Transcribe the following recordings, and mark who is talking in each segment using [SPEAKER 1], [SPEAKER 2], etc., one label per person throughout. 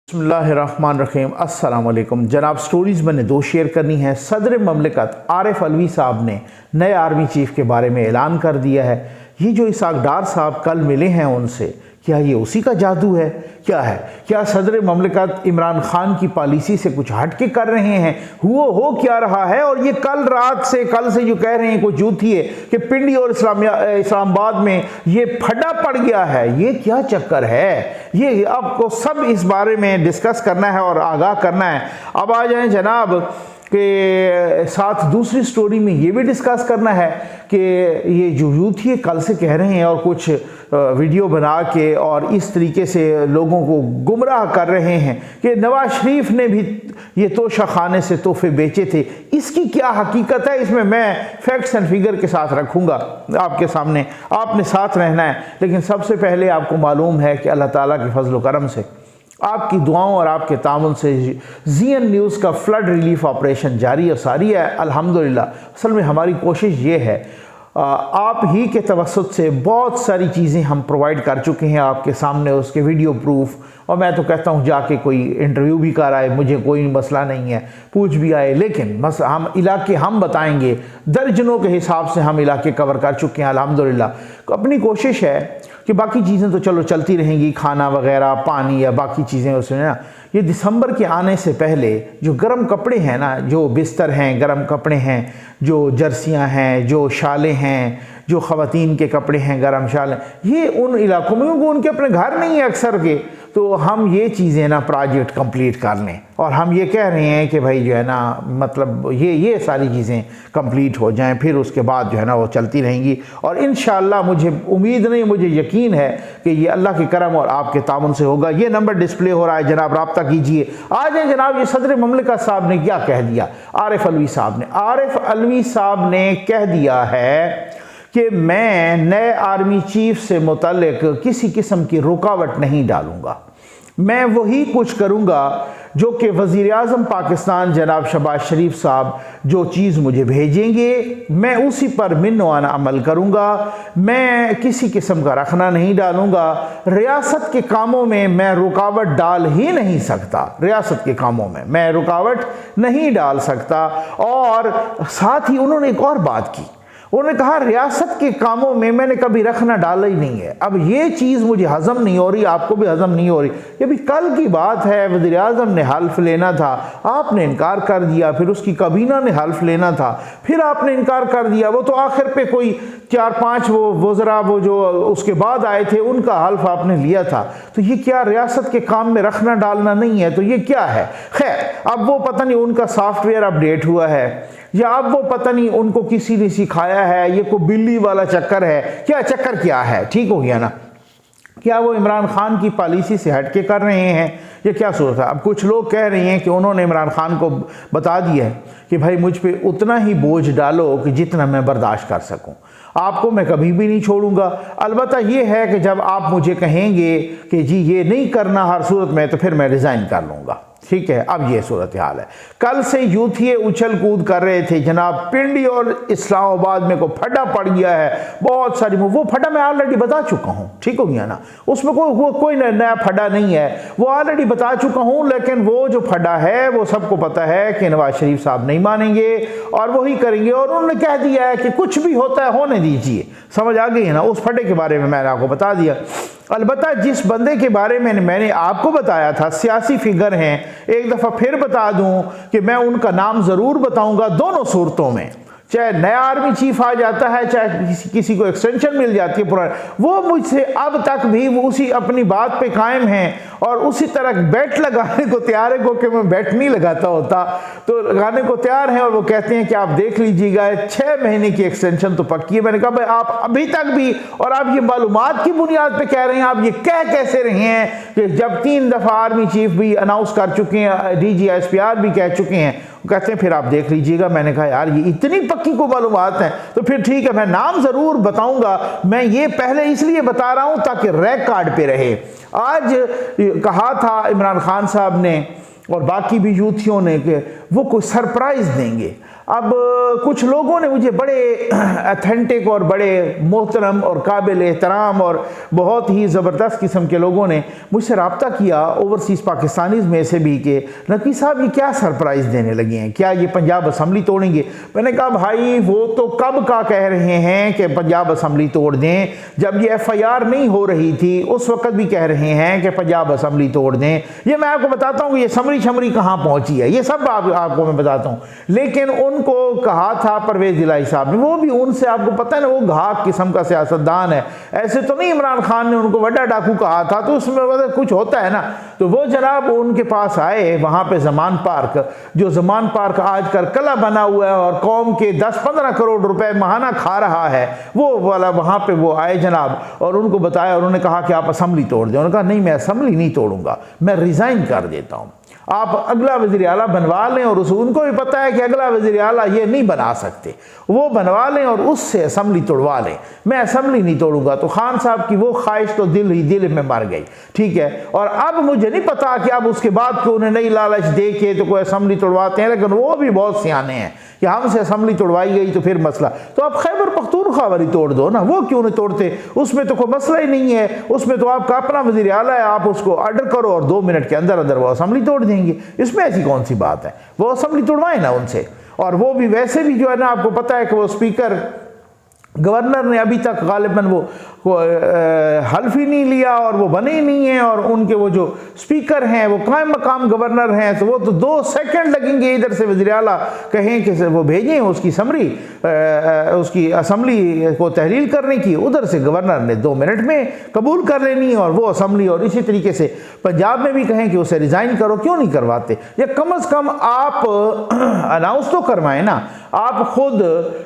[SPEAKER 1] बिस्मिल्लाहिर्रहमानिर्रहीम। अस्सलाम वालेकुम जनाब। स्टोरीज़ मैंने दो शेयर करनी है। सदर ममलिकत आरिफ अलवी साहब ने नए आर्मी चीफ के बारे में ऐलान कर दिया है। ये जो इसाक डार साहब कल मिले हैं उनसे, क्या ये उसी का जादू है? क्या है? क्या सदर ममलिकत इमरान खान की पॉलिसी से कुछ हट के कर रहे हैं? हो क्या रहा है? और ये कल से जो कह रहे हैं कुछ झूठी है कि पिंडी और इस्लामाबाद में ये फटा पड़ गया है, ये क्या चक्कर है? ये आपको सब इस बारे में डिस्कस करना है और आगाह करना है। अब आ जाएं जनाब के साथ दूसरी स्टोरी में ये भी डिस्कस करना है कि ये जो यूथ ये कल से कह रहे हैं और कुछ वीडियो बना के और इस तरीके से लोगों को गुमराह कर रहे हैं कि नवाज शरीफ ने भी ये तोशा खाने से तोहफे बेचे थे। इसकी क्या हकीकत है, इसमें मैं फैक्ट्स एंड फिगर के साथ रखूंगा आपके सामने, आपने साथ रहना है। लेकिन सबसे पहले आपको मालूम है कि अल्लाह ताला के फजल करम से, आपकी दुआओं और आपके तामुन से ज़ीएन न्यूज़ का फ्लड रिलीफ ऑपरेशन जारी और सारी है अल्हम्दुलिल्लाह। असल में हमारी कोशिश ये है, आप ही के तवस्सुत से बहुत सारी चीज़ें हम प्रोवाइड कर चुके हैं आपके सामने, उसके वीडियो प्रूफ। और मैं तो कहता हूँ जाके कोई इंटरव्यू भी कर आए, मुझे कोई मसला नहीं है, पूछ भी आए। लेकिन बस हम इलाके हम बताएंगे, दर्जनों के हिसाब से हम इलाके कवर कर चुके हैं अल्हम्दुलिल्लाह। अपनी कोशिश है कि बाकी चीज़ें तो चलो चलती रहेंगी, खाना वगैरह, पानी या बाकी चीज़ें उसमें ना, ये दिसंबर के आने से पहले जो गर्म कपड़े हैं ना, जो बिस्तर हैं, गर्म कपड़े हैं, जो जर्सियां हैं, जो शालें हैं, जो ख़वातीन के कपड़े हैं, गर्म शालें, ये उन इलाकों में, क्योंकि उनके अपने घर नहीं है अक्सर के, तो हम ये चीज़ें ना प्रोजेक्ट कंप्लीट कर लें। और हम ये कह रहे हैं कि भाई जो है ना, मतलब ये सारी चीज़ें कंप्लीट हो जाएं, फिर उसके बाद जो है ना वो चलती रहेंगी। और इंशाअल्लाह मुझे उम्मीद नहीं, मुझे यकीन है कि ये अल्लाह के करम और आपके तामुन से होगा। ये नंबर डिस्प्ले हो रहा है जनाब, राब्ता कीजिए। आ जाए जनाब, ये सदर ममलिकत साहब ने क्या कह दिया? आरिफ अलवी साहब ने कह दिया है कि मैं नए आर्मी चीफ से मुतल्लिक किसी किस्म की रुकावट नहीं डालूंगा। मैं वही कुछ करूंगा जो कि वज़ीर आज़म पाकिस्तान जनाब शहबाज शरीफ साहब जो चीज़ मुझे भेजेंगे, मैं उसी पर मिन्नवाना अमल करूंगा। मैं किसी किस्म का रखना नहीं डालूंगा। रियासत के कामों में मैं रुकावट डाल ही नहीं सकता, रियासत के कामों में मैं रुकावट नहीं डाल सकता। और साथ ही उन्होंने एक और बात की, उन्होंने कहा रियासत के कामों में मैंने कभी रखना डाला ही नहीं है। अब ये चीज़ मुझे हजम नहीं हो रही, आपको भी हजम नहीं हो रही। ये भी कल की बात है, वज़ीर आज़म ने हल्फ लेना था, आपने इनकार कर दिया। फिर उसकी कबीना ने हल्फ लेना था, फिर आपने इनकार कर दिया। वो तो आखिर पे कोई 4-5 वो वज़रा वो जो उसके बाद आए थे, उनका हल्फ आपने लिया था। तो ये क्या रियासत के काम में रखना डालना नहीं है? तो ये क्या है? खैर, अब वो पता नहीं उनका सॉफ्टवेयर अपडेट हुआ है या अब वो पता नहीं उनको किसी ने सिखाया है, ये को बिल्ली वाला चक्कर है, क्या चक्कर क्या है? ठीक हो गया ना? क्या वो इमरान खान की पॉलिसी से हट के कर रहे हैं? ये क्या सूरत है? अब कुछ लोग कह रहे हैं कि उन्होंने इमरान खान को बता दिया है कि भाई मुझ पे उतना ही बोझ डालो कि जितना मैं बर्दाश्त कर सकूं, आपको मैं कभी भी नहीं छोड़ूंगा। अलबत्ता ये है कि जब आप मुझे कहेंगे कि जी ये नहीं करना हर सूरत में, तो फिर मैं रिज़ाइन कर लूँगा। ठीक है, अब ये सूरत हाल है। कल से यूथिये उछल कूद कर रहे थे जनाब, पिंडी और इस्लामाबाद में को फटा पड़ गया है बहुत सारी। वो फटा मैं ऑलरेडी बता चुका हूँ, ठीक हो गया ना? उसमें कोई नया फटा नहीं है, वो ऑलरेडी बता चुका हूँ। लेकिन वो जो फटा है वो सबको पता है कि नवाज शरीफ साहब नहीं मानेंगे और वही करेंगे। और उन्होंने कह दिया है कि कुछ भी होता है होने दीजिए। समझ आ गई है ना? उस फटे के बारे में मैंने आपको बता दिया। अलबत्ता जिस बंदे के बारे में मैंने आपको बताया था, सियासी फिगर हैं, एक दफ़ा फिर बता दूं कि मैं उनका नाम ज़रूर बताऊंगा दोनों सूरतों में। चाहे नया आर्मी चीफ आ जाता है, चाहे किसी को एक्सटेंशन मिल जाती है पुराना, वो मुझसे अब तक भी वो उसी अपनी बात पे कायम हैं और उसी तरह बेट लगाने को तैयार है। क्योंकि मैं बेट नहीं लगाता होता, तो लगाने को तैयार हैं। और वो कहते हैं कि आप देख लीजिएगा 6 महीने की एक्सटेंशन तो पक्की है। मैंने कहा भाई आप अभी तक भी, और आप ये मालूमात की बुनियाद पे कह रहे हैं, आप ये कह कैसे रहे हैं कि जब 3 दफ़ा आर्मी चीफ भी अनाउंस कर चुके हैं, DG SPR भी कह चुके हैं, कहते हैं फिर आप देख लीजिएगा। मैंने कहा यार ये इतनी पक्की को मालूमात है तो फिर ठीक है, मैं नाम ज़रूर बताऊंगा। मैं ये पहले इसलिए बता रहा हूं ताकि रैक पे रहे। आज कहा था इमरान खान साहब ने और बाकी भी यूथियों ने कि वो कोई सरप्राइज देंगे। अब कुछ लोगों ने मुझे बड़े अथेंटिक और बड़े मोहतरम और काबिल एहतराम और बहुत ही ज़बरदस्त किस्म के लोगों ने मुझसे रब्ता किया ओवरसीज़ पाकिस्तानीज़ में से भी कि नकवी साहब ये क्या सरप्राइज़ देने लगे हैं, क्या ये पंजाब असम्बली तोड़ेंगे। मैंने कहा भाई वो तो कब का कह रहे हैं कि पंजाब असम्बली तोड़ दें, जब ये FIR नहीं हो रही थी उस वक्त भी कह रहे हैं कि पंजाब असम्बली तोड़ दें। ये मैं आपको बताता हूँ ये समरी शमरी कहाँ पहुँची है, ये सब आपको मैं बताता हूँ। लेकिन उनको कहा था परवेज़ इलाही साहब ने, वो भी उनसे आपको पता है ना वो घाक किस्म का सियासतदान है, ऐसे तो नहीं इमरान खान ने उनको बड़ा डाकू कहा था, तो उसमें कुछ होता है ना। तो वो जनाब उनके पास आए वहाँ पे ज़मान पार्क, जो ज़मान पार्क आजकल कला बना हुआ है और कौम के 10-15 करोड़ रुपए महाना खा रहा है, वो वाला वहाँ पे वो आए जनाब और उनको बताया। उन्होंने कहा कि आप असम्बली तोड़ दें। उन्होंने कहा नहीं मैं असम्बली नहीं तोड़ूंगा, मैं रिज़ाइन कर देता हूँ, आप अगला वज़ीर आला बनवा लें। और उनको भी पता है कि अगला वज़ीर आला ये नहीं बना सकते, वो बनवा लें और उससे असम्बली तोड़वा लें, मैं असम्बली नहीं तोड़ूंगा। तो खान साहब की वो ख्वाहिश तो दिल ही दिल में मर गई, ठीक है। और अब मुझे नहीं पता कि अब उसके बाद कि उन्हें नई लालच दे के तो कोई असम्बली तोड़वाते हैं, लेकिन वो भी बहुत सियाने हैं कि हमसे असम्बली तोड़वाई गई तो फिर मसला, तो आप खैबर पख्तूनख्वा वाली तोड़ दो ना, वो क्यों नहीं तोड़ते, उसमें तो कोई मसला ही नहीं है, उसमें तो आपका अपना वज़ीर आला है, आप उसको ऑर्डर करो और 2 मिनट के अंदर अंदर वो असम्बली तोड़ देंगे, इसमें ऐसी कौन सी बात है। वो असम्बली तोड़वाएं ना उनसे। और वो भी वैसे भी जो है ना आपको पता है कि वो स्पीकर गवर्नर ने अभी तक गालिबन वो हल्फ ही नहीं लिया और वो बने ही नहीं हैं, और उनके वो जो स्पीकर हैं वो कायम मकाम गवर्नर हैं, तो वो तो 2 सेकंड लगेंगे इधर से वज़ीर आला कहें कि वो भेजें उसकी समरी उसकी असम्बली को तहलील करने की, उधर से गवर्नर ने 2 मिनट में कबूल कर लेनी और वो असम्बली। और इसी तरीके से पंजाब में भी कहें कि उसे रिज़ाइन करो, क्यों नहीं करवाते, या कम अज़ कम आप अनाउंस तो करवाएं ना, आप खुद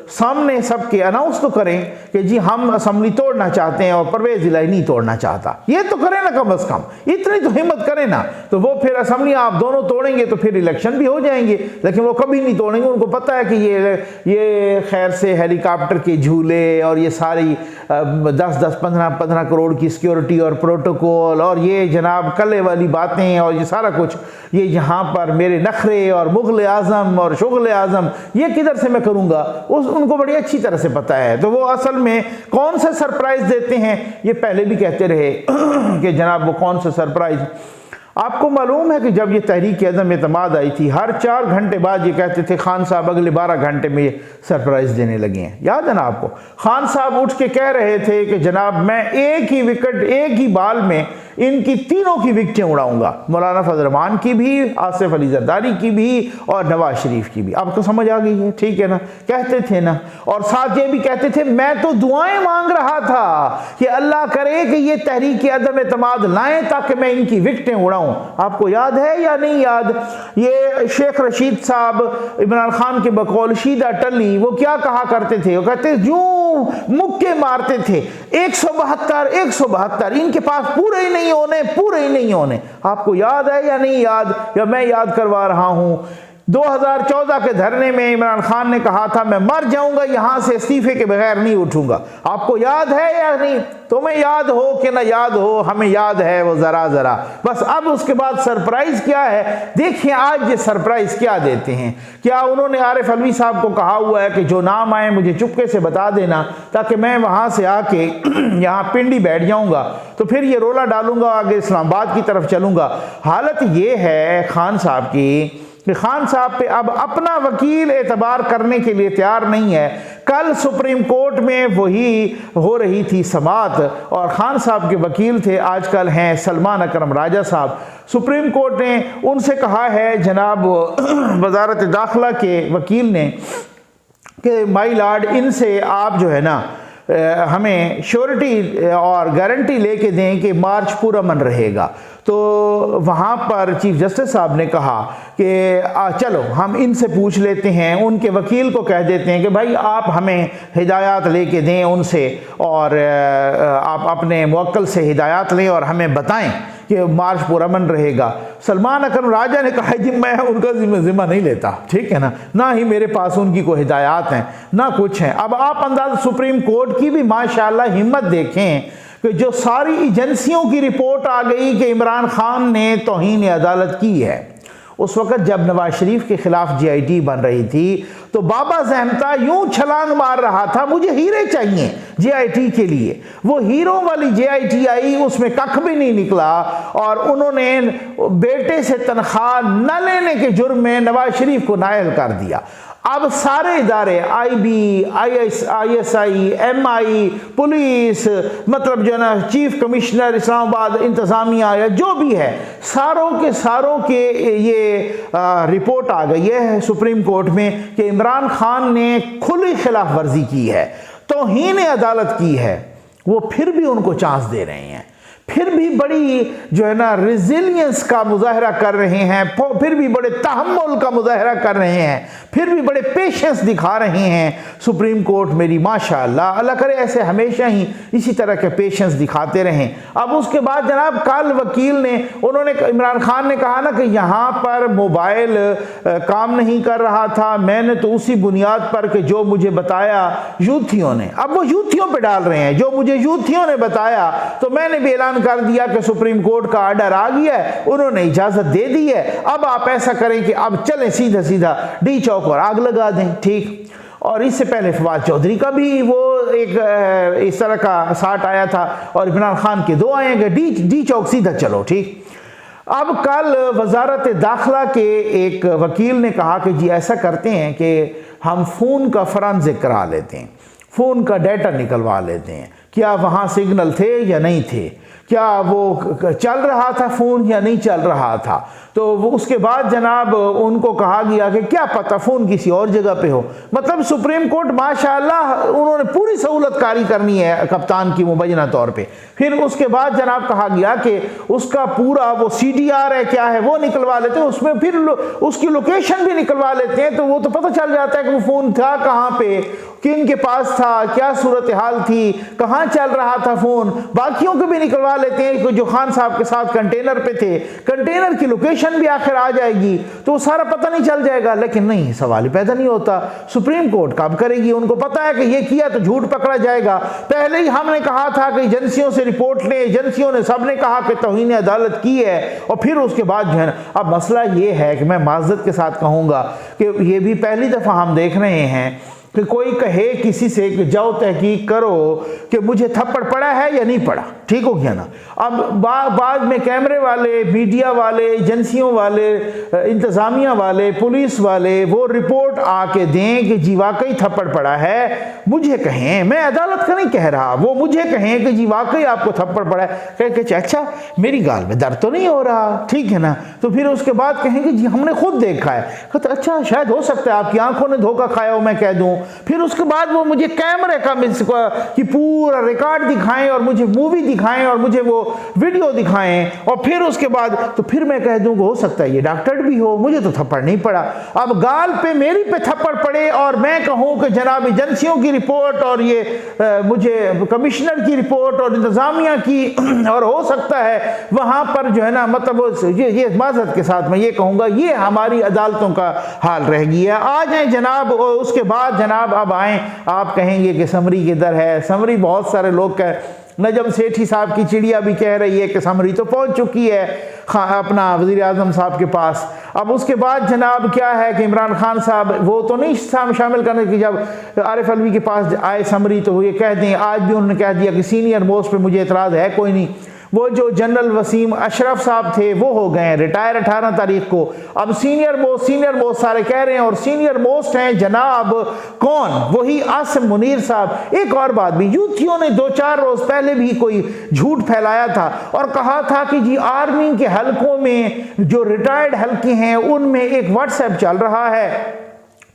[SPEAKER 1] सामने सबके अनाउंस तो करें कि जी हम असम्बली तोड़ना चाहते हैं और परवेज़ इलाही नहीं तोड़ना चाहता, ये तो करें ना, कम अज़ कम इतनी तो हिम्मत करें ना। तो वो फिर असम्बली आप दोनों तोड़ेंगे तो फिर इलेक्शन भी हो जाएंगे, लेकिन वो कभी नहीं तोड़ेंगे। उनको पता है कि ये खैर से हेलीकॉप्टर के झूले और ये सारी 10-10, 15-15 करोड़ की सिक्योरिटी और प्रोटोकॉल और ये जनाब कले वाली बातें और ये सारा कुछ, ये यहाँ पर मेरे नखरे और मुग़ल आज़म और शुग़ल आज़म, ये किधर से मैं करूँगा, उनको बड़ी अच्छी तरह से पता है। तो वो असल में कौन सा सरप्राइज़ देते हैं, ये पहले भी कहते रहे कि जनाब वो कौन सा सरप्राइज़। आपको मालूम है कि जब ये तहरीक अदम एतमाद आई थी, हर 4 घंटे बाद ये कहते थे खान साहब अगले 12 घंटे में ये सरप्राइज़ देने लगे हैं, याद है ना आपको। खान साहब उठ के कह रहे थे कि जनाब मैं एक ही विकेट, एक ही बाल में इनकी तीनों की विकेटें उड़ाऊंगा, मौलाना फजल रहमान की भी, आसिफ अली जरदारी की भी और नवाज शरीफ की भी। आपको समझ आ गई है, ठीक है ना, कहते थे ना। और साथ ये भी कहते थे मैं तो दुआएं मांग रहा था कि अल्लाह करे कि ये तहरीक अदम एतमाद लाएं ताकि मैं इनकी विकेटें उड़ाऊं। आपको याद है या नहीं याद, ये शेख रशीद साहब इमरान खान के बकौल शीदा टली वो क्या कहा करते थे, वो कहते जो मुक्के मारते थे 172 इनके पास पूरे ही नहीं होने। आपको याद है या नहीं याद, या मैं याद करवा रहा हूं। 2014 के धरने में इमरान खान ने कहा था मैं मर जाऊंगा यहां से इस्तीफे के बगैर नहीं उठूंगा। आपको याद है या नहीं, तुम्हें याद हो कि ना याद हो, हमें याद है वो जरा जरा। बस अब उसके बाद सरप्राइज क्या है, देखिए आज ये सरप्राइज क्या देते हैं। क्या उन्होंने आरिफ अलवी साहब को कहा हुआ है कि जो नाम आए मुझे चुपके से बता देना ताकि मैं वहां से आके यहाँ पिंडी बैठ जाऊंगा, तो फिर ये रोला डालूंगा आगे इस्लामाबाद की तरफ चलूंगा। हालत ये है खान साहब की कि खान साहब पे अब अपना वकील एतबार करने के लिए तैयार नहीं है। कल सुप्रीम कोर्ट में वही हो रही थी समाअत और खान साहब के वकील थे, आजकल हैं सलमान अकरम राजा साहब। सुप्रीम कोर्ट ने उनसे कहा है, जनाब वजारत दाखिला के वकील ने, कि माई लॉर्ड इनसे आप जो है ना हमें श्योरिटी और गारंटी लेके दें कि मार्च पूरा मन रहेगा। तो वहाँ पर चीफ जस्टिस साहब ने कहा कि चलो हम इनसे पूछ लेते हैं, उनके वकील को कह देते हैं कि भाई आप हमें हिदायत लेके दें उनसे, और आप अपने मुवक्किल से हिदायत लें और हमें बताएं कि मार्च पूरा मन रहेगा। सलमान अकरम राजा ने कहा जी मैं उनका जिम्मा नहीं लेता, ठीक है ना ही मेरे पास उनकी कोई हिदायत हैं ना कुछ हैं। अब आप अंदाज़ सुप्रीम कोर्ट की भी माशाल्लाह हिम्मत देखें कि जो सारी एजेंसियों की रिपोर्ट आ गई कि इमरान खान ने तौहीन अदालत की है, उस वक़्त जब नवाज शरीफ के खिलाफ JIT बन रही थी तो बाबा ज़हमता यूं छलांग मार रहा था, मुझे हीरे चाहिए JIT के लिए। वो हीरों वाली JIT आई, उसमें कख भी नहीं निकला और उन्होंने बेटे से तनख्वाह न लेने के जुर्म में नवाज शरीफ को नाअहल कर दिया। अब सारे इदारे IB, ISI, MI, पुलिस, मतलब जो है ना चीफ कमिश्नर इस्लामाबाद इंतज़ामिया या जो भी है, सारों के ये रिपोर्ट आ गई है सुप्रीम कोर्ट में कि इमरान खान ने खुली खिलाफ वर्जी की है, तौहीन अदालत की है। वो फिर भी उनको चांस दे रहे हैं, फिर भी बड़ी जो है ना रिजिलियंस का मुजाहरा कर रहे हैं, फिर भी बड़े तहम्मुल का मुजाहरा कर रहे हैं, फिर भी बड़े पेशेंस दिखा रहे हैं सुप्रीम कोर्ट मेरी माशाअल्लाह, अल्लाह करे ऐसे हमेशा ही इसी तरह के पेशेंस दिखाते रहें। अब उसके बाद जनाब कल वकील ने, उन्होंने, इमरान खान ने कहा ना कि यहाँ पर मोबाइल काम नहीं कर रहा था, मैंने तो उसी बुनियाद पर कि जो मुझे बताया यूथियों ने, अब वो यूथियों पे डाल रहे हैं, जो मुझे यूथियों ने बताया तो मैंने भी ऐलान कर दिया कि सुप्रीम कोर्ट का आर्डर आ गया है, उन्होंने इजाजत दे दी है, अब आप ऐसा करें कि अब चलें सीधा सीधा डी चौक और आग लगा दें। ठीक, और इससे पहले फवाद चौधरी का भी वो एक इस तरह का साट आया था और इमरान खान के 2 आएंगे, डी चौक सीधा चलो। ठीक, अब कल वजारत दाखिला के एक वकील ने कहा कि जी ऐसा करते हैं कि हम फ़ोन का फॉरेंसिक करा लेते हैं, फ़ोन का डाटा निकलवा लेते हैं, क्या वहाँ सिग्नल थे या नहीं थे, क्या वो चल रहा था फ़ोन या नहीं चल रहा था। तो वो उसके बाद जनाब उनको कहा गया कि क्या पता फ़ोन किसी और जगह पे हो। मतलब सुप्रीम कोर्ट माशाअल्लाह उन्होंने पूरी सहूलत कारी करनी है कप्तान की मुबैना तौर पे। फिर उसके बाद जनाब कहा गया कि उसका पूरा वो CDR है क्या है वो निकलवा लेते हैं, उसमें फिर उसकी लोकेशन भी निकलवा लेते हैं, तो वो तो पता चल जाता है कि वो फ़ोन था कहाँ पे, किन के पास था, क्या सूरत हाल थी, कहाँ चल रहा था फ़ोन। बाकियों को भी निकलवा लेते हैं जो खान साहब के साथ कंटेनर पे थे, कंटेनर की लोकेशन भी आखिर आ जाएगी तो सारा पता नहीं चल जाएगा। लेकिन नहीं, सवाल ही पैदा नहीं होता, सुप्रीम कोर्ट कब करेगी, उनको पता है कि ये किया तो झूठ पकड़ा जाएगा। पहले ही हमने कहा था कि एजेंसियों से रिपोर्ट लें, एजेंसियों ने सबने कहा कि तौहीन अदालत की है, और फिर उसके बाद जो है ना, अब मसला ये है कि मैं माज़रत के साथ कहूँगा कि ये भी पहली दफ़ा हम देख रहे हैं कि कोई कहे किसी से कि जाओ तहकीक करो कि मुझे थप्पड़ पड़ा है या नहीं पड़ा। ठीक हो गया ना। अब बाद में कैमरे वाले, मीडिया वाले, एजेंसियों वाले, इंतज़ामिया वाले, पुलिस वाले वो रिपोर्ट आके दें कि जी वाकई थप्पड़ पड़ा है, मुझे कहें, मैं अदालत का नहीं कह रहा, वो मुझे कहें कि जी वाकई आपको थप्पड़ पड़ा है, कह के अच्छा मेरी गाल में दर्द तो नहीं हो रहा, ठीक है ना। तो फिर उसके बाद कहेंगे जी हमने खुद देखा है, कहते अच्छा शायद हो सकता है आपकी आंखों ने धोखा खाया हो, मैं कह दूं। फिर उसके बाद वो मुझे कैमरे का कि पूरा रिकॉर्ड दिखाएं और मुझे मूवी दिखाएं और मुझे वो वीडियो दिखाएं, और फिर उसके बाद तो फिर मैं कह दूं हो सकता है ये डॉक्टर भी हो, मुझे तो थप्पड़ नहीं पड़ा। अब गाल पे मेरी पे थप्पड़ पड़े और मैं कहूं कि जनाब एजेंसियों की रिपोर्ट और ये मुझे कमिश्नर की रिपोर्ट और इंतजामिया की और हो सकता है वहां पर जो है ना, मतलब ये माजरत के साथ मैं ये कहूंगा ये हमारी अदालतों का हाल रह गया है। आ जाए जनाब, उसके बाद जनाब अब आए, आप कहेंगे कि समरी किधर है। समरी बहुत सारे लोग कह, नजम सेठी साहब की चिड़िया भी कह रही है कि समरी तो पहुंच चुकी है अपना वज़ीर आज़म साहब के पास। अब उसके बाद जनाब क्या है कि इमरान खान साहब वो तो नहीं शामिल करने की, जब आरिफ अलवी के पास आए समरी तो वो ये कह दें, आज भी उन्होंने कह दिया कि सीनियर मोस्ट पे मुझे एतराज़ है कोई नहीं। वो जो जनरल वसीम अशरफ साहब थे वो हो गए रिटायर 18 तारीख को। अब सीनियर मोस्ट सारे कह रहे हैं, और सीनियर मोस्ट हैं जनाब कौन, वही आसिम मुनीर साहब। एक और बात भी, यूथियों ने 2-4 रोज पहले भी कोई झूठ फैलाया था और कहा था कि जी आर्मी के हलकों में जो रिटायर्ड हलके हैं उनमें एक व्हाट्सएप चल रहा है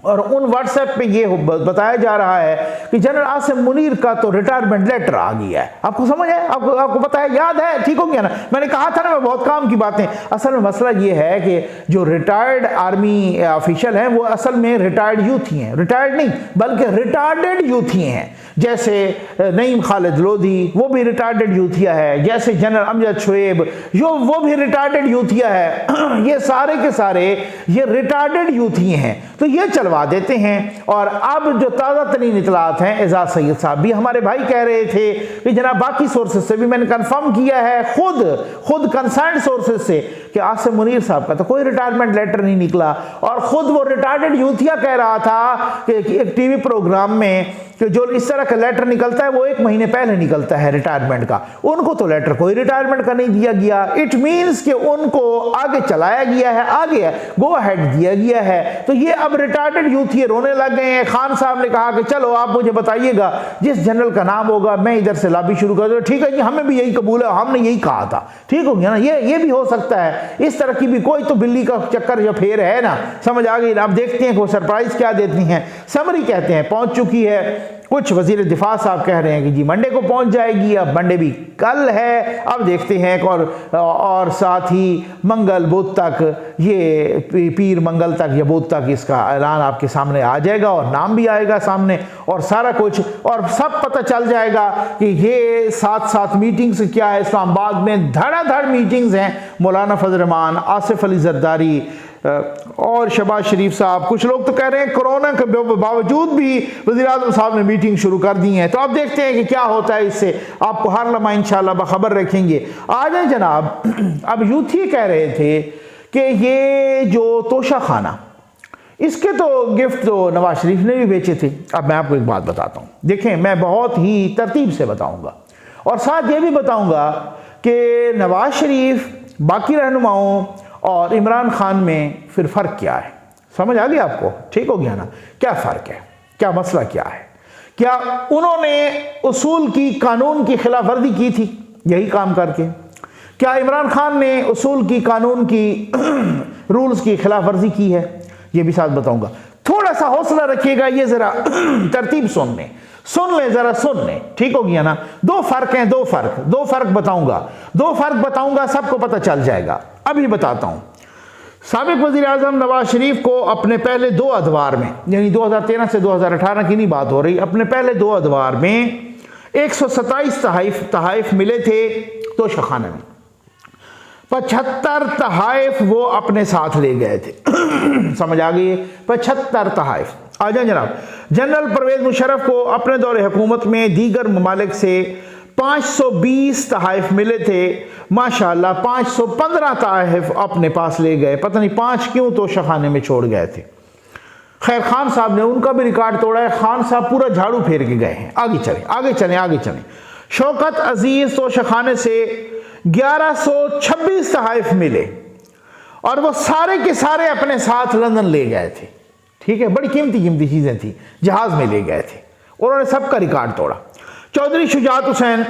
[SPEAKER 1] और उन व्हाट्सएप पे ये बताया जा रहा है कि जनरल आसिम मुनीर का तो रिटायरमेंट लेटर आ गया है। आपको समझ है, आपको पता है, याद है, ठीक हो गया ना। मैंने कहा था ना मैं बहुत काम की बातें। असल में मसला ये है कि जो रिटायर्ड आर्मी ऑफिशियल हैं वो असल में रिटायर्ड यूथ ही हैं, रिटायर्ड नहीं बल्कि रिटार्डेड यूथ ही हैं। जैसे नईम खालिद लोधी वो भी रिटार्डेड यूथिया है, जैसे जनरल अमजद शुएब वो भी रिटार्डेड यूथिया है। ये सारे के सारे ये रिटार्डेड यूथ ही हैं। तो ये चलवा करवा देते हैं। और अब जो ताज़ा तरीन इतलात हैं, एजाज सैयद साहब भी हमारे भाई कह रहे थे कि जनाब बाकी सोर्सेज से भी मैंने कंफर्म किया है, खुद कंसर्न सोर्सेज से, कि आसिम मुनीर साहब का तो कोई रिटायरमेंट लेटर नहीं निकला। और खुद वो रिटायर्ड यूथिया कह रहा था कि एक टीवी प्रोग्राम में कि जो इस तरह का लेटर निकलता है वो 1 महीने पहले निकलता है रिटायरमेंट का, उनको तो लेटर कोई रिटायरमेंट का नहीं दिया गया। इट मीन्स कि उनको आगे चलाया गया है, आगे गो अहेड दिया गया है। तो ये अब रिटायर्ड यूथ ये रोने लग गए हैं। खान साहब ने कहा कि चलो आप मुझे बताइएगा, जिस जनरल का नाम होगा मैं इधर से लॉबी शुरू कर दूँ। ठीक है जी, हमें भी यही कबूल है, हमने यही कहा था। ठीक हो गया ना, ये भी हो सकता है। इस तरह की भी कोई तो बिल्ली का चक्कर या फेर है ना, समझ आ गई। अब देखते हैं वो सरप्राइज क्या देती हैं। समरी कहते हैं पहुंच चुकी है, कुछ वजीर दिफा साहब कह रहे हैं कि जी मंडे को पहुंच जाएगी। अब मंडे भी कल है, अब देखते हैं। और साथ ही मंगल बुध तक, ये पीर मंगल तक या बुध तक इसका ऐलान आपके सामने आ जाएगा और नाम भी आएगा सामने और सारा कुछ, और सब पता चल जाएगा कि ये साथ मीटिंग्स क्या है। इस्लामाबाद में धड़ाधड़ मीटिंग्स हैं। मौलाना फजल रहमान, आसिफ अली जरदारी और शहबाज शरीफ साहब, कुछ लोग तो कह रहे हैं कोरोना के बावजूद भी वज़ीर आज़म साहब ने मीटिंग शुरू कर दी है। तो अब देखते हैं कि क्या होता है इससे, आपको हर लम्हा इंशाल्लाह बखबर रखेंगे। आ जाए जनाब, अब यूथ ही कह रहे थे कि ये जो तोशा खाना, इसके तो गिफ्ट तो नवाज शरीफ ने भी बेचे थे। अब मैं आपको एक बात बताता हूँ, देखें मैं बहुत ही तरतीब से बताऊँगा और साथ ये भी बताऊँगा कि नवाज शरीफ, बाकी रहनुमाओं और इमरान खान में फिर फ़र्क क्या है। समझ आ गया आपको? ठीक हो गया ना, क्या फ़र्क है, क्या मसला क्या है। क्या उन्होंने उसूल की, कानून की खिलाफ वर्जी की थी यही काम करके? क्या इमरान खान ने उसूल की, कानून की, रूल्स की खिलाफ वर्जी की है? ये भी साथ बताऊंगा। थोड़ा सा हौसला रखिएगा, ये ज़रा तरतीब सुन ले ज़रा, सुन ले। ठीक हो गया ना? दो फ़र्क हैं, दो फ़र्क बताऊंगा, सबको पता चल जाएगा। अभी बताता हूं। साबिक वज़ीर आज़म नवाज शरीफ को अपने पहले 2 अदवार में, यानी 2013 से 2018 की नहीं बात हो रही, अपने पहले 2 अदवार में 127 तहाइफ मिले थे तोशा खाने में। 75 तहाइफ वो अपने साथ ले गए थे। समझ आ गई? 75 तहाइफ। आ जाए जनाब, जनरल परवेज मुशर्रफ को अपने दौरे हुकूमत में दीगर ममालिक से 520 तहाइफ मिले थे। माशाअल्लाह 515 तहाइफ अपने पास ले गए। पता नहीं 5 क्यों तोशा खाने में छोड़ गए थे। खैर खान साहब ने उनका भी रिकॉर्ड तोड़ा है। खान साहब पूरा झाड़ू फेर के गए हैं। आगे चलें। शौकत अजीज तोशा खाने से 1126 तहाइफ मिले और वो सारे के सारे अपने साथ लंदन ले गए थे। ठीक है, बड़ी कीमती चीज़ें थी, जहाज़ में ले गए थे। उन्होंने सबका रिकॉर्ड तोड़ा। चौधरी शुजात हुसैन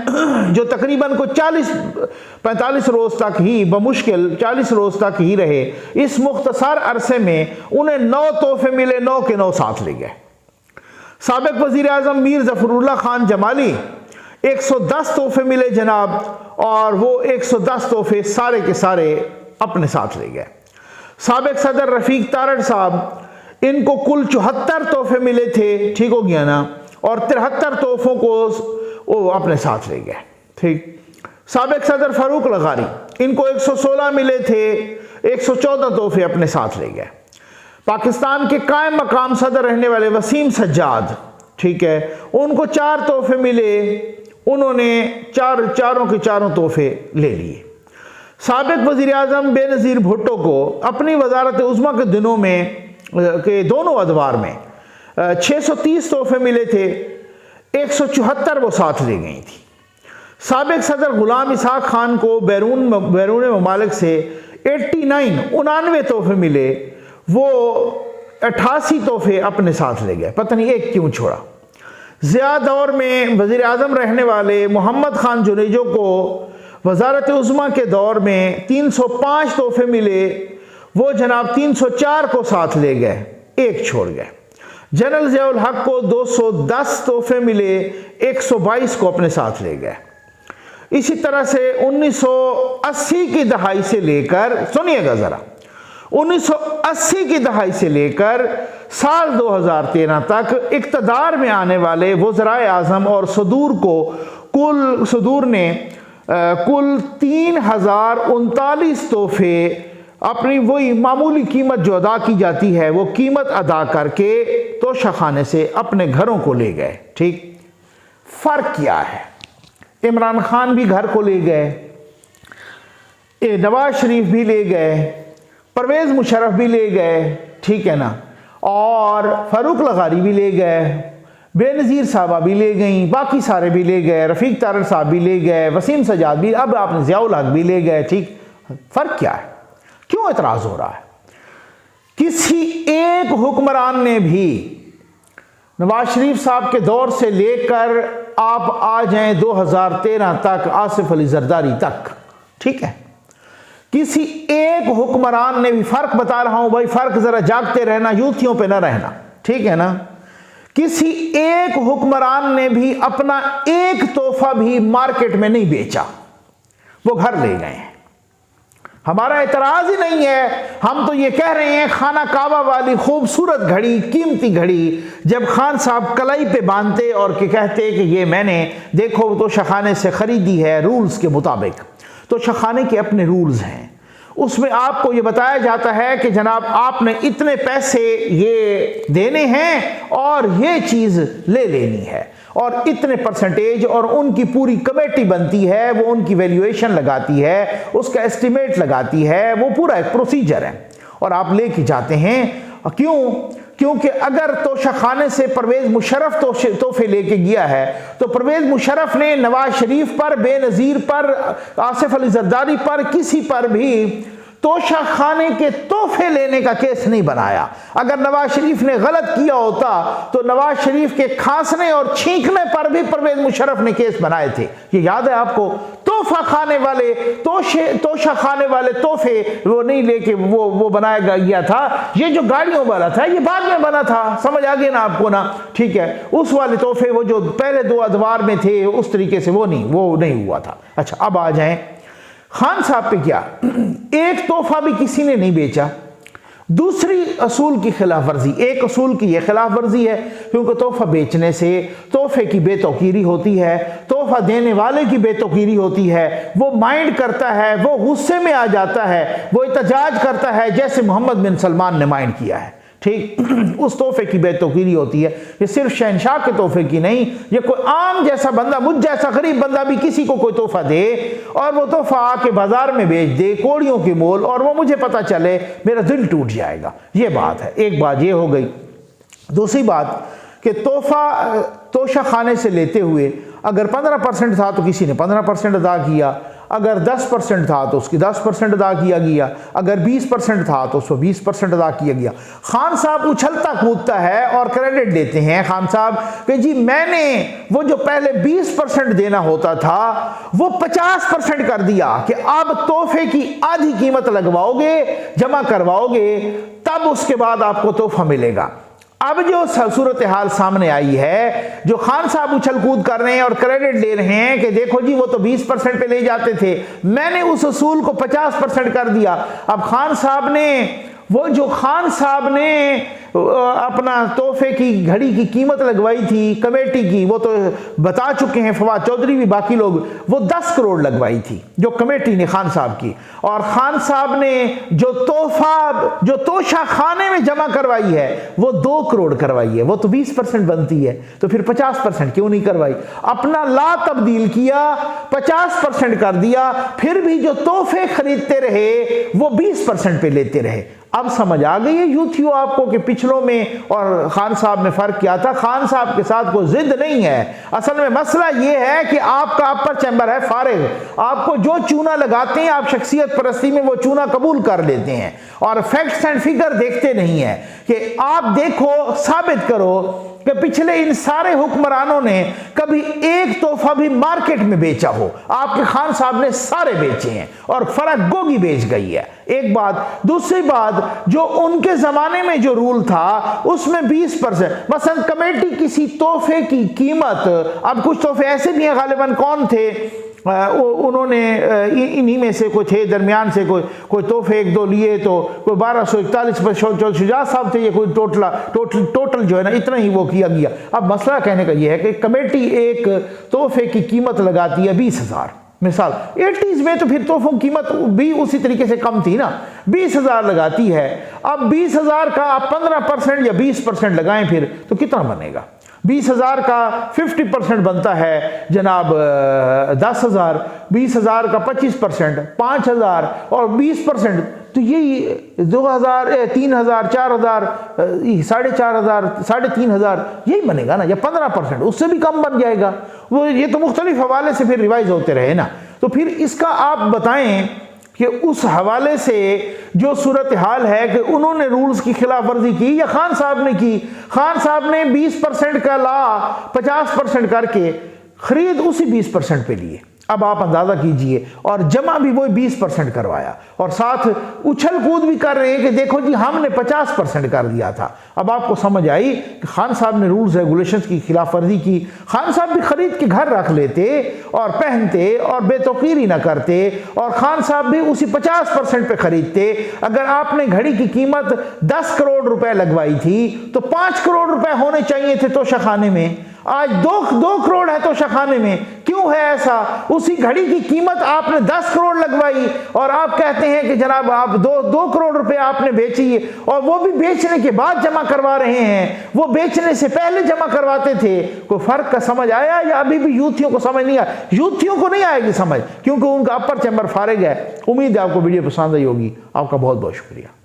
[SPEAKER 1] जो तकरीबन को 45 रोज़ तक ही, बमुश्किल 40 रोज़ तक ही रहे, इस मुख्तसर अरसे में उन्हें 9 तोहफे मिले, 9 के 9 साथ ले गए। साबिक वज़ीर आज़म मीर ज़फ़रुल्लाह खान जमाली 110 तोहफे मिले जनाब, और वो 110 तोहफे सारे के सारे अपने साथ ले गए। साबिक सदर रफ़ीक तारड़ साहब, इनको कुल 74 तोहफे मिले थे। ठीक हो गया ना, और 73 तोहफों को वो अपने साथ ले गए। ठीक। साबिक सदर फारूक लगारी, इनको 116 मिले थे, 114 तोहफे अपने साथ ले गए। पाकिस्तान के कायम मकाम सदर रहने वाले वसीम सज्जाद, ठीक है, उनको 4 तोहफे मिले, उन्होंने चारों के चारों तोहफे ले लिए। साबिक वज़ीर आज़म बेनज़ीर भुट्टो को अपनी वजारत उज़्मा के दिनों में के दोनों अदवार में 630 तोहफे मिले थे, 174 वो साथ ले गई थी। साबिक सदर गुलाम इसहाक खान को बैरून ममालिक से 99 तोहफे मिले, वो 88 तोहफे अपने साथ ले गए। पता नहीं एक क्यों छोड़ा। ज़िया दौर में वज़ीर आज़म रहने वाले मोहम्मद खान जुनेजो को वजारत उज़्मा के दौर में 305 तोहफे मिले, वो जनाब 304 को साथ ले गए, एक छोड़ गए। जनरल ज़ियाउल हक को 210 तोहफे मिले, 122 को अपने साथ ले गए। इसी तरह से 1980 की दहाई से लेकर, सुनिएगा ज़रा, 1980 की दहाई से लेकर साल 2013 तक इक़्तिदार में आने वाले वज़राए आज़म और सदूर ने कुल 3039 तोहफे अपनी वही मामूली कीमत जो अदा की जाती है वो कीमत अदा करके तोशाखाने से अपने घरों को ले गए। ठीक, फ़र्क क्या है? इमरान खान भी घर को ले गए, नवाज शरीफ भी ले गए, परवेज़ मुशर्रफ भी ले गए, ठीक है ना, और फ़ारूक लगारी भी ले गए, बेनज़ीर साहबा भी ले गई, बाकी सारे भी ले गए, रफ़ीक तारड़ साहब भी ले गए, वसीम सजाद भी, अब आपने ज़ियाउल हक भी ले गए। ठीक, फ़र्क क्या है? क्यों एतराज़ हो रहा है? किसी एक हुक्मरान ने भी नवाज शरीफ साहब के दौर से लेकर आप आ जाएं 2013 तक, आसिफ अली जरदारी तक, ठीक है, किसी एक हुक्मरान ने भी, फ़र्क बता रहा हूं भाई, फ़र्क ज़रा जागते रहना, यूथियों पे ना रहना, ठीक है ना, किसी एक हुक्मरान ने भी अपना एक तोहफा भी मार्केट में नहीं बेचा, वो घर ले गए हैं। हमारा एतराज़ ही नहीं है, हम तो ये कह रहे हैं खाना काबा वाली खूबसूरत घड़ी, कीमती घड़ी जब खान साहब कलाई पे बांधते और के कहते कि ये मैंने देखो तोशाखाने से ख़रीदी है रूल्स के मुताबिक। तोशाखाने के अपने रूल्स हैं, उसमें आपको ये बताया जाता है कि जनाब आपने इतने पैसे ये देने हैं और ये चीज़ ले लेनी है, और इतने परसेंटेज, और उनकी पूरी कमेटी बनती है, वो उनकी वैल्यूएशन लगाती है, उसका एस्टिमेट लगाती है, वो पूरा एक प्रोसीजर है और आप लेके जाते हैं। क्यों? क्योंकि अगर तोशाखाने से परवेज़ मुशर्रफ तोहफे लेके गया है तो परवेज़ मुशर्रफ ने नवाज शरीफ पर, बेनज़ीर पर, आसिफ अली जरदारी पर, किसी पर भी तोशाखाने के तोहफे लेने का केस नहीं बनाया। अगर नवाज शरीफ ने गलत किया होता तो नवाज शरीफ के खांसने और छींकने पर भी परवेज़ मुशर्रफ ने केस बनाए थे, ये याद है आपको। तोहफा खाने वाले, तोशा खाने वाले तोहफे वो नहीं लेके वो बनाया गया था। ये जो गाड़ियों वाला था ये बाद में बना था, समझ आ गया ना आपको ना, ठीक है। उस वाले तोहफे वो जो पहले 2 अदवार में थे उस तरीके से वो नहीं हुआ था। अच्छा, अब आ जाएं खान साहब पे। क्या एक तोहफा भी किसी ने नहीं बेचा? दूसरी असूल की खिलाफ वर्जी, एक असूल की यह खिलाफ वर्जी है क्योंकि तोहफा बेचने से तोहफे की बेतौकीरी होती है, तोहफा देने वाले की बेतौकीरी होती है, वो माइंड करता है, वो गुस्से में आ जाता है, वो एहतजाज करता है जैसे मोहम्मद बिन सलमान ने माइंड किया है, ठीक। उस तोहफे की बेतौकीरी होती है। ये सिर्फ शहनशाह के तोहफे की नहीं, ये कोई आम जैसा बंदा, मुझ जैसा गरीब बंदा भी किसी को कोई तोहफा दे और वो तोहफा आके बाजार में बेच दे कोड़ियों के मोल और वो मुझे पता चले, मेरा दिल टूट जाएगा। ये बात है, एक बात ये हो गई। दूसरी बात कि तोशा खाने से लेते हुए अगर 15% था तो किसी ने 15% अदा किया, अगर 10% था तो उसकी 10% अदा किया गया, अगर 20% था तो उसको 20% अदा किया गया। खान साहब उछलता कूदता है और क्रेडिट देते हैं खान साहब कि जी मैंने वो जो पहले 20% देना होता था वो 50% कर दिया कि अब तोहफे की आधी कीमत लगवाओगे, जमा करवाओगे, तब उसके बाद आपको तोहफा मिलेगा। अब जो सूरत हाल सामने आई है, जो खान साहब उछल कूद कर रहे हैं और क्रेडिट ले रहे हैं कि देखो जी वो तो 20% पे ले जाते थे, मैंने उस असूल को 50% कर दिया। अब खान साहब ने अपना तोहफे की घड़ी की कीमत लगवाई थी कमेटी की, वो तो बता चुके हैं फवाद चौधरी भी, बाकी लोग, वो 10 करोड़ लगवाई थी जो कमेटी ने खान साहब की, और खान साहब ने जो तोशा खाने में जमा करवाई है वो 2 करोड़ करवाई है। वो तो 20% बनती है, तो फिर 50% क्यों नहीं करवाई? अपना ला तब्दील किया, 50% कर दिया, फिर भी जो तोहफे खरीदते रहे वो 20% पे लेते रहे। अब समझ आ गई है यूथियों आपको कि पिछलों में और खान साहब में फर्क क्या था? खान साहब के साथ कोई जिद नहीं है, असल में मसला यह है कि आपका अपर चैम्बर है फारिग, आपको जो चूना लगाते हैं आप शख्सियत परस्ती में वो चूना कबूल कर लेते हैं और फैक्ट्स एंड फिगर देखते नहीं है कि आप देखो, साबित करो कि पिछले इन सारे हुक्मरानों ने कभी एक तोहफा भी मार्केट में बेचा हो। आपके खान साहब ने सारे बेचे हैं और फर्क गोगी बेच गई है, एक बात। दूसरी बात, जो उनके जमाने में जो रूल था उसमें 20%, मसलन कमेटी किसी तोहफे की कीमत, अब कुछ तोहफे ऐसे भी हैं, गालिबन कौन थे, उन्होंने इन्हीं में से कुछ थे, दरमियान से कोई तोहफे 1-2 लिए, तो कोई 1241 पर शुजात साहब थे, ये कोई टोटल जो है ना इतना ही वो किया गया। अब मसला कहने का ये है कि कमेटी एक तोहफे की कीमत लगाती है 20,000, मिसाल 80s में तो फिर तोहफों की कीमत भी उसी तरीके से कम थी ना, 20,000 लगाती है। अब 20,000 का आप 15% या 20% लगाएं फिर तो कितना बनेगा? 20,000 का 50% बनता है जनाब 10,000, 20,000 का 25% 5,000 और 20% तो यही 2,000, 3,000, 4,000, 4,500, 3,500 यही बनेगा ना, या 15%, उससे भी कम बन जाएगा वो। ये तो मुख्तलिफ हवाले से फिर रिवाइज होते रहे ना। तो फिर इसका आप बताएं कि उस हवाले से जो सूरत हाल है कि उन्होंने रूल्स की खिलाफ वर्जी की या खान साहब ने की। खान साहब ने 20% का ला 50% करके खरीद उसी 20% पे लिए। अब आप अंदाजा कीजिए, और जमा भी वही 20% करवाया, और साथ उछल कूद भी कर रहे हैं कि देखो जी हमने 50% कर दिया था। अब आपको समझ आई कि खान साहब ने रूल्स रेगुलेशंस की खिलाफ वर्जी की। खान साहब भी खरीद के घर रख लेते और पहनते और बेतौकीरी ना करते, और खान साहब भी उसी 50% पे खरीदते। अगर आपने घड़ी की कीमत 10 करोड़ रुपए लगवाई थी तो 5 करोड़ रुपए होने चाहिए थे तोशाखाने में। आज 2 करोड़ है तोशाखाने में। क्यों है ऐसा? उसी घड़ी की कीमत आपने 10 करोड़ लगवाई और आप कहते हैं कि जनाब आप 2 करोड़ रुपए आपने बेची, और वो भी बेचने के बाद जमा करवा रहे हैं। वो बेचने से पहले जमा करवाते थे। कोई फर्क का समझ आया या अभी भी यूथियों को समझ नहीं आया? यूथियों को नहीं आएगी समझ, क्योंकि उनका अपर चैम्बर फारिग है। उम्मीद है आपको वीडियो पसंद आई होगी। आपका बहुत बहुत शुक्रिया।